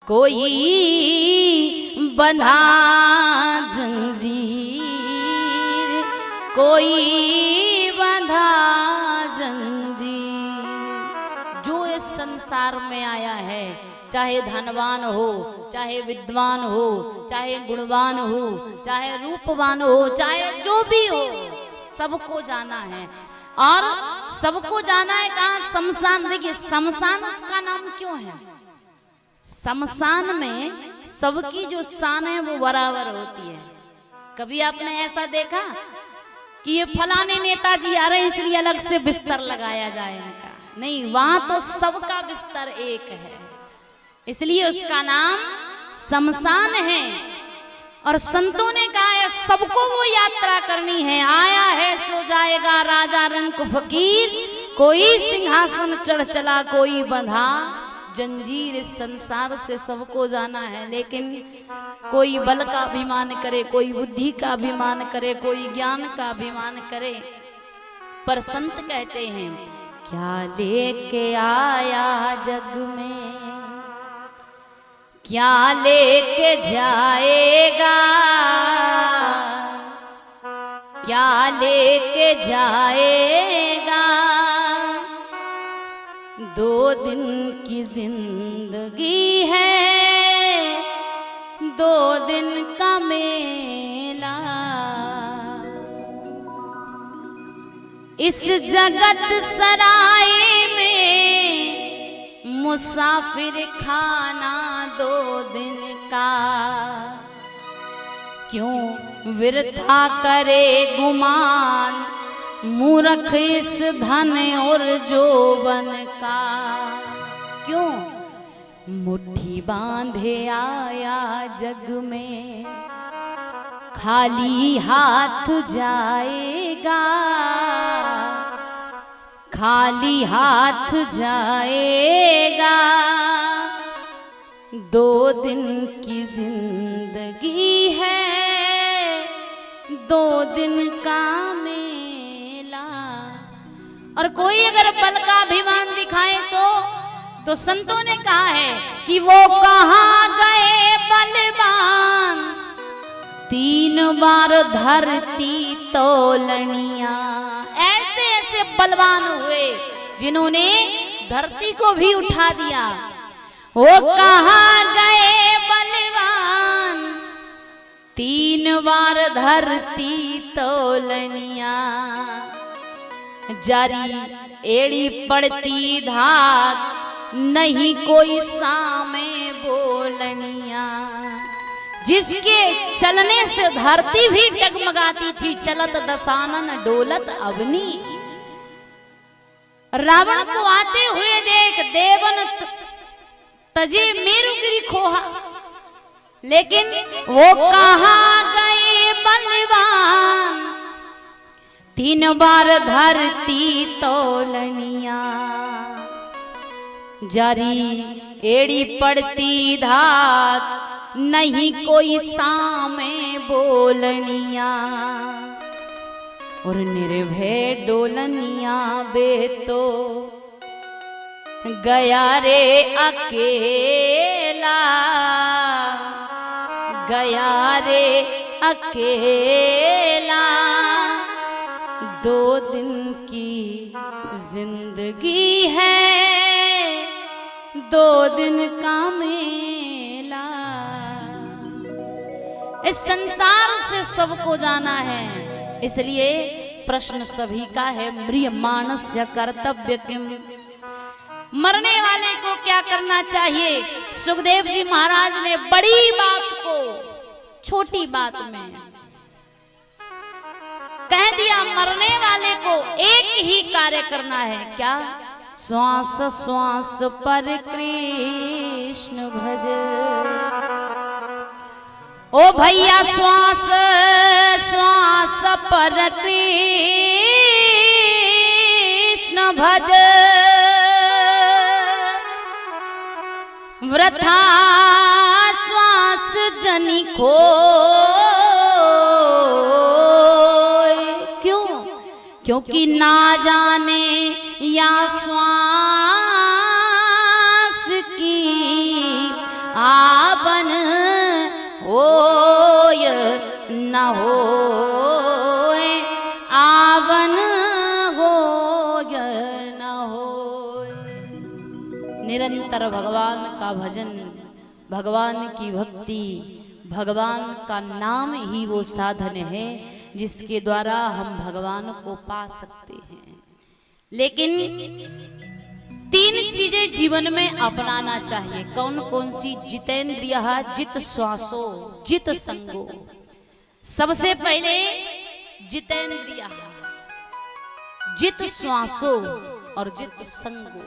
कोई बंधा जंजीर, कोई बंधा जंजीर। जो इस संसार में आया है, चाहे धनवान हो, चाहे विद्वान हो, चाहे गुणवान हो, चाहे रूपवान हो, चाहे जो भी हो, सबको जाना है। और सबको जाना है कहाँ? शमशान। देखिए शमशान उसका नाम क्यों है? शमशान में सबकी जो शान है वो बराबर होती है। कभी आपने ऐसा देखा कि ये फलाने नेताजी आ रहे हैं इसलिए अलग से बिस्तर लगाया जाए इनका? नहीं, वहां तो सबका बिस्तर एक है, इसलिए उसका नाम शमशान है। और संतों ने कहा है सबको वो यात्रा करनी है। आया है सो जाएगा राजा रंक फकीर, कोई सिंहासन चढ़ चला कोई बंधा जंजीर। इस संसार से सबको जाना है, लेकिन कोई बल का अभिमान करे, कोई बुद्धि का अभिमान करे, कोई ज्ञान का अभिमान करे। पर संत कहते हैं क्या लेके आया जग में, क्या लेके जाएगा, क्या लेके जाएगा। 2 दिन की जिंदगी है, 2 दिन का मेला। इस जगत सराय में मुसाफिर खाना 2 दिन का। क्यों वृथा करे गुमान मूर्ख इस धन और जोबन का। क्यों मुट्ठी बांधे आया जग में, खाली हाथ जाएगा, खाली हाथ जाएगा। 2 दिन की जिंदगी है, 2 दिन का मेला। और कोई अगर बल का अभिमान दिखाए तो संतों ने कहा है कि वो कहाँ गए बलवान, 3 बार धरती तोलनिया। ऐसे ऐसे बलवान हुए जिन्होंने धरती को भी उठा दिया। वो कहाँ गए बलवान, 3 बार धरती तोलनिया। जारी एड़ी पड़ती धाक, नहीं कोई सामे बोलनिया। जिसके चलने से धरती भी डगमगाती थी, चलत दसानन डोलत अवनी। रावण को आते हुए देख देवन तजे मेरुगिरी खोहा, लेकिन वो कहाँ गए बलवान, 3 बार धरती तोलनिया। जारी एड़ी पड़ती धाक, नहीं कोई सामे बोलनिया। और निर्भय डोलनिया बे तो गया रे अकेला, गया रे अकेला। 2 दिन की जिंदगी है, 2 दिन का मेला। इस संसार से सबको जाना है, इसलिए प्रश्न सभी का है म्रियमाणस्य कर्तव्य किम। मरने वाले को क्या करना चाहिए? सुखदेव जी महाराज ने बड़ी बात को छोटी बात में कह दिया। मरने वाले को एक ही कार्य करना है, क्या? श्वास श्वास पर कृष्ण भज। ओ भैया श्वास श्वास पर कृष्ण भज, वृथा श्वास जनि खो। क्यों? क्योंकि ना जाने या श्वास की निरंतर भगवान का भजन, भगवान की भक्ति, भगवान का नाम ही वो साधन है जिसके द्वारा हम भगवान को पा सकते हैं। लेकिन 3 चीजें जीवन में अपनाना चाहिए। कौन कौन सी? जितेंद्रिय, जित श्वासो, जित संगो। सबसे पहले जितेंद्रिय, जित श्वासो और जित संगो।